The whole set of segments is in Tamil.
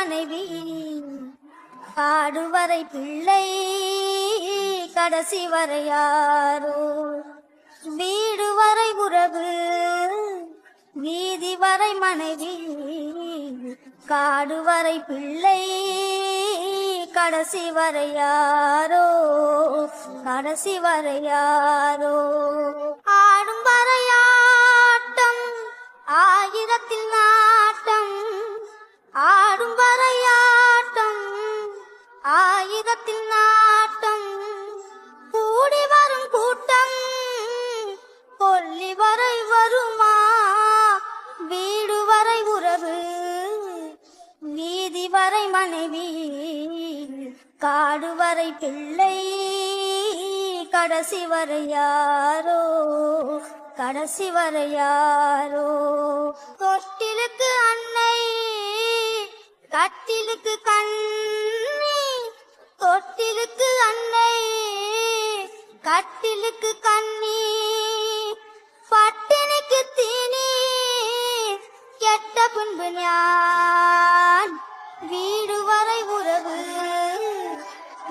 மனைவி காடுவரை பிள்ளை கடைசி வரை யாரோ வீடு வரை உறவு வீதி வரை மனைவி காடுவரை பிள்ளை கடைசி வரை யாரோ கடைசி வரை யாரோ ஆடும் வரையாட்டம் ஆயிரத்தில் நாட்டம் ஆடும் வரையாட்டம் ஆயிரத்தில் நாட்டம் கூடி வரும் கூட்டம் கொல்லி வரை வருமா வீடு வரை உறவு வீதி வரை மனைவி காடு வரை பிள்ளை கடைசி வரை யாரோ கடைசி வரை யாரோ தொட்டிலுக்கு அன்னை கட்டிலுக்கு கண்ணி தொட்டிலுக்கு அன்னை கட்டிலுக்கு கண்ணி பட்டினிக்கு தீனி கெட்ட பின்பு ஞான் வீடு வரை உறவு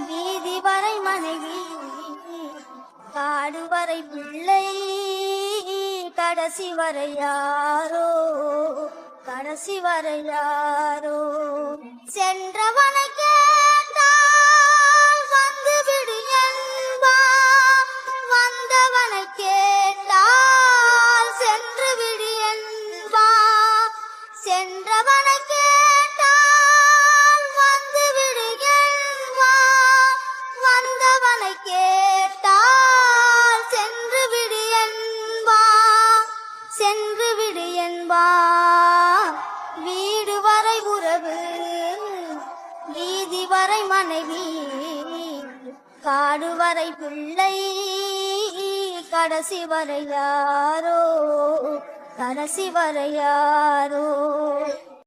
வீதி வரை மனைவி காடு வரை பிள்ளை கடைசி வரை யாரோ கடைசி வரை யாரோ சென்றவனை கேட்டால் வந்து விடு என்பான் வந்தவனை கேட்டால் சென்று விடு என்பான் சென்றவனை கேட்டால் வந்து விடு என்பான் வந்தவனை கேட்டால் சென்று விடு என்பான் சென்று விடு என்பான் வீடு வரை உறவு வீதி வரை மனைவி காடு வரை பிள்ளை கடைசி வரை யாரோ கடைசி வரை யாரோ